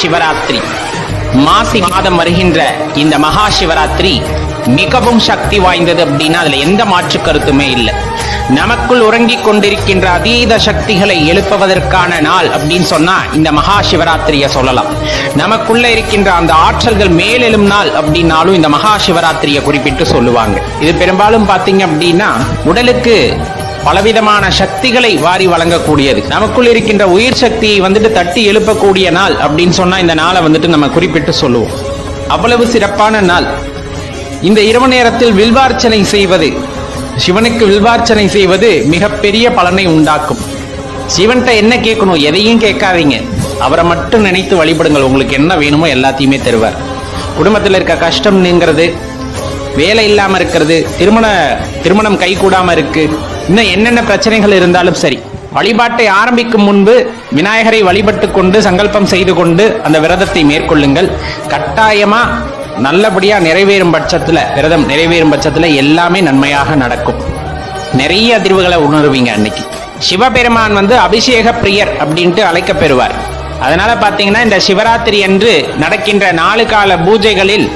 சிவராத்திரி. மாசி மாதம் வருகின்ற இந்த மகா சிவராத்திரி மிகவும் சக்தி வாய்ந்தது அப்படின்னா அதுல எந்த மாற்று கருத்துமே இல்லை. நமக்குள் உறங்கிக் கொண்டிருக்கின்ற அதீத சக்திகளை எழுப்புவதற்கான நாள் அப்படின்னு சொன்னா இந்த மகா சிவராத்திரியை சொல்லலாம். நமக்குள்ள இருக்கின்ற அந்த ஆற்றல்கள் மேலெழும் நாள் அப்படின்னாலும் இந்த மகா சிவராத்திரியை குறிப்பிட்டு சொல்லுவாங்க. இது பெரும்பாலும் பாத்தீங்க அப்படின்னா உடலுக்கு பலவிதமான சக்திகளை வாரி வழங்கக்கூடியது. நமக்குள் இருக்கின்ற உயிர் சக்தியை தட்டி எழுப்பக்கூடிய நாள் அப்படின்னு சொன்னா இந்த நாளை நம்ம குறிப்பிட்டு சொல்லுவோம். அவ்வளவு சிறப்பான நாள். இந்த இரவு நேரத்தில் வில்வார்ச்சனை செய்வது, சிவனுக்கு வில்வார்ச்சனை செய்வது மிகப்பெரிய பலனை உண்டாக்கும். சிவன்கிட்ட என்ன கேட்கணும், எதையும் கேட்காதீங்க, அவரை மட்டும் நினைத்து வழிபடுங்கள். உங்களுக்கு என்ன வேணுமோ எல்லாத்தையுமே தருவார். குடும்பத்தில் இருக்க கஷ்டம் நீங்கிறது, வேலை இல்லாம இருக்கிறது, திருமணம் கை கூடாம இருக்கு, இன்னும் என்னென்ன பிரச்சனைகள் இருந்தாலும் சரி, வழிபாட்டை ஆரம்பிக்கும் முன்பு விநாயகரை வழிபட்டு கொண்டு சங்கல்பம் செய்து கொண்டு அந்த விரதத்தை மேற்கொள்ளுங்கள். கட்டாயமா நல்லபடியா விரதம் நிறைவேறும் பட்சத்துல எல்லாமே நன்மையாக நடக்கும். நிறைய அதிர்வுகளை உணர்வீங்க. அன்னைக்கு சிவபெருமான் அபிஷேக பிரியர் அப்படின்ட்டு அழைக்கப்பெறுவார். அதனால பாத்தீங்கன்னா இந்த சிவராத்திரி அன்று நடக்கின்ற 4 கால பூஜைகளில்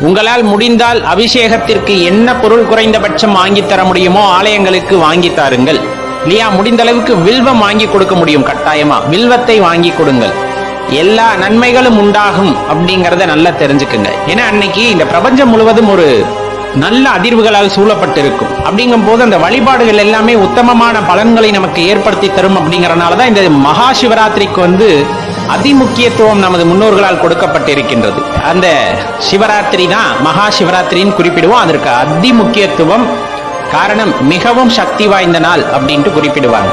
உங்களால் முடிந்தால் அபிஷேகத்திற்கு என்ன பொருள் குறைந்தபட்சம் வாங்கி தர முடியுமோ ஆலயங்களுக்கு வாங்கி தாருங்கள். இல்லையா, முடிந்த அளவுக்கு வில்வம் வாங்கி கொடுக்க முடியும், கட்டாயமா வில்வத்தை வாங்கி கொடுங்கள். எல்லா நன்மைகளும் உண்டாகும் அப்படிங்கறத நல்லா தெரிஞ்சுக்குங்க. ஏன்னா அன்னைக்கு இந்த பிரபஞ்சம் முழுவதும் ஒரு நல்ல அதிர்வுகளால் சூழப்பட்டிருக்கும். அப்படிங்கும் போது அந்த வழிபாடுகள் எல்லாமே உத்தமமான பலன்களை நமக்கு ஏற்படுத்தி தரும். அப்படிங்கறதுனாலதான் இந்த மகா சிவராத்திரிக்கு அதிமுக்கியத்துவம் நமது முன்னோர்களால் கொடுக்கப்பட்டிருக்கின்றது. அந்த சிவராத்திரி தான் மகா சிவராத்திரின்னு குறிப்பிடுவோம். அதற்கு அதிமுக்கியத்துவம் காரணம் மிகவும் சக்தி வாய்ந்த நாள் அப்படின்ட்டு குறிப்பிடுவாங்க.